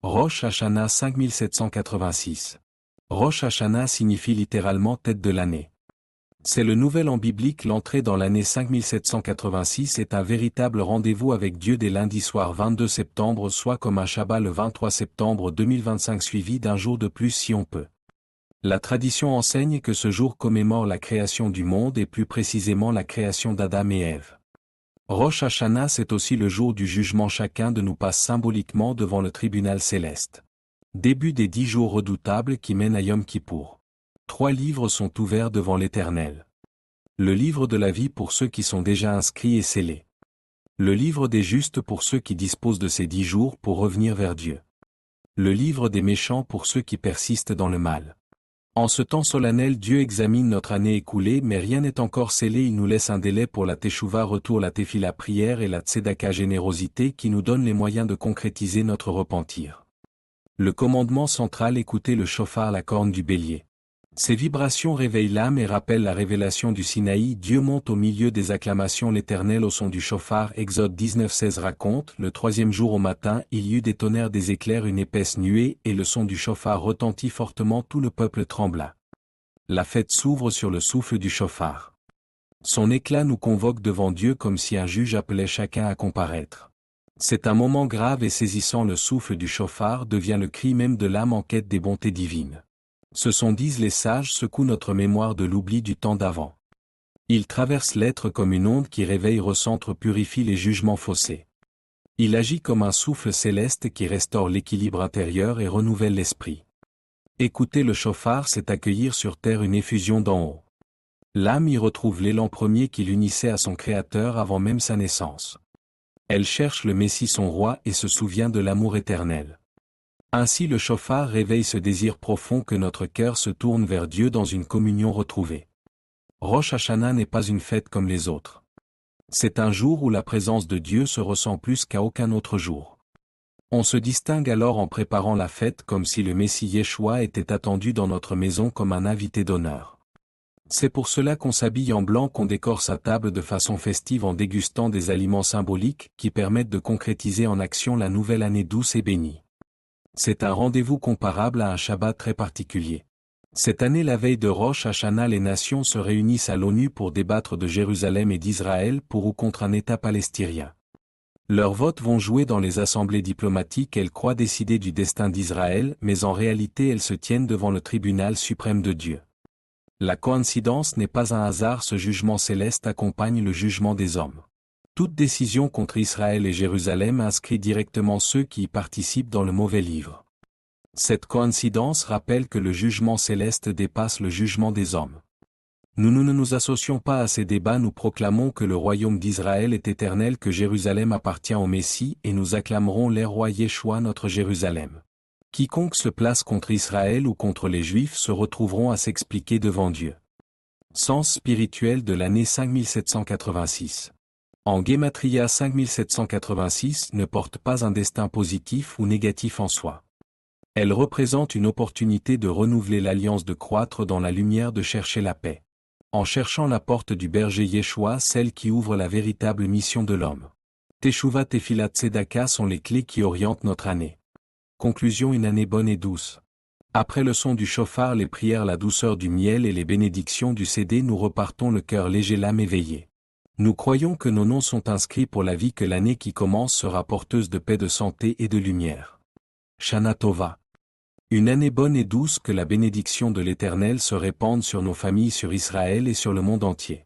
Rosh Hashanah 5786. Rosh Hashanah signifie littéralement tête de l'année. C'est le nouvel an biblique. L'entrée dans l'année 5786 est un véritable rendez-vous avec Dieu dès lundi soir 22 septembre, soit comme un Shabbat le 23 septembre 2025 suivi d'un jour de plus si on peut. La tradition enseigne que ce jour commémore la création du monde et plus précisément la création d'Adam et Ève. Rosh Hashanah, c'est aussi le jour du jugement. Chacun de nous passe symboliquement devant le tribunal céleste. Début des 10 jours redoutables qui mènent à Yom Kippour. 3 livres sont ouverts devant l'Éternel. Le livre de la vie pour ceux qui sont déjà inscrits et scellés. Le livre des justes pour ceux qui disposent de ces 10 jours pour revenir vers Dieu. Le livre des méchants pour ceux qui persistent dans le mal. En ce temps solennel, Dieu examine notre année écoulée, mais rien n'est encore scellé. Il nous laisse un délai pour la Teshuvah, retour, la Tefila, prière, et la Tzedaka, générosité, qui nous donne les moyens de concrétiser notre repentir. Le commandement central, écoutez le shofar, la corne du bélier. Ces vibrations réveillent l'âme et rappellent la révélation du Sinaï. Dieu monte au milieu des acclamations, l'Éternel au son du shofar. Exode 19:16 raconte, le 3e jour au matin, il y eut des tonnerres, des éclairs, une épaisse nuée, et le son du shofar retentit fortement, tout le peuple trembla. La fête s'ouvre sur le souffle du shofar. Son éclat nous convoque devant Dieu comme si un juge appelait chacun à comparaître. C'est un moment grave et saisissant. Le souffle du shofar devient le cri même de l'âme en quête des bontés divines. Ce son, disent les sages, secoue notre mémoire de l'oubli du temps d'avant. Il traverse l'être comme une onde qui réveille, recentre, purifie les jugements faussés. Il agit comme un souffle céleste qui restaure l'équilibre intérieur et renouvelle l'esprit. Écouter le shofar, c'est accueillir sur terre une effusion d'en haut. L'âme y retrouve l'élan premier qui l'unissait à son Créateur avant même sa naissance. Elle cherche le Messie, son roi, et se souvient de l'amour éternel. Ainsi le shofar réveille ce désir profond que notre cœur se tourne vers Dieu dans une communion retrouvée. Rosh Hashanah n'est pas une fête comme les autres. C'est un jour où la présence de Dieu se ressent plus qu'à aucun autre jour. On se distingue alors en préparant la fête comme si le Messie Yeshua était attendu dans notre maison comme un invité d'honneur. C'est pour cela qu'on s'habille en blanc, qu'on décore sa table de façon festive en dégustant des aliments symboliques qui permettent de concrétiser en action la nouvelle année douce et bénie. C'est un rendez-vous comparable à un Shabbat très particulier. Cette année, la veille de Rosh Hashanah, les nations se réunissent à l'ONU pour débattre de Jérusalem et d'Israël pour ou contre un État palestinien. Leurs votes vont jouer dans les assemblées diplomatiques. Elles croient décider du destin d'Israël, mais en réalité elles se tiennent devant le tribunal suprême de Dieu. La coïncidence n'est pas un hasard, ce jugement céleste accompagne le jugement des hommes. Toute décision contre Israël et Jérusalem inscrit directement ceux qui y participent dans le mauvais livre. Cette coïncidence rappelle que le jugement céleste dépasse le jugement des hommes. Nous ne nous associons pas à ces débats, nous proclamons que le royaume d'Israël est éternel, que Jérusalem appartient au Messie, et nous acclamerons les rois Yeshua, notre Jérusalem. Quiconque se place contre Israël ou contre les Juifs se retrouveront à s'expliquer devant Dieu. Sens spirituel de l'année 5786. En Gematria, 5786 ne porte pas un destin positif ou négatif en soi. Elle représente une opportunité de renouveler l'alliance, de croître dans la lumière, de chercher la paix. En cherchant la porte du berger Yeshua, celle qui ouvre la véritable mission de l'homme. Teshuvah, Tefila, Tzedaka sont les clés qui orientent notre année. Conclusion: une année bonne et douce. Après le son du shofar, les prières, la douceur du miel et les bénédictions du cédé, nous repartons le cœur léger, l'âme éveillée. Nous croyons que nos noms sont inscrits pour la vie, que l'année qui commence sera porteuse de paix, de santé et de lumière. Shana Tova. Une année bonne et douce, que la bénédiction de l'Éternel se répande sur nos familles, sur Israël et sur le monde entier.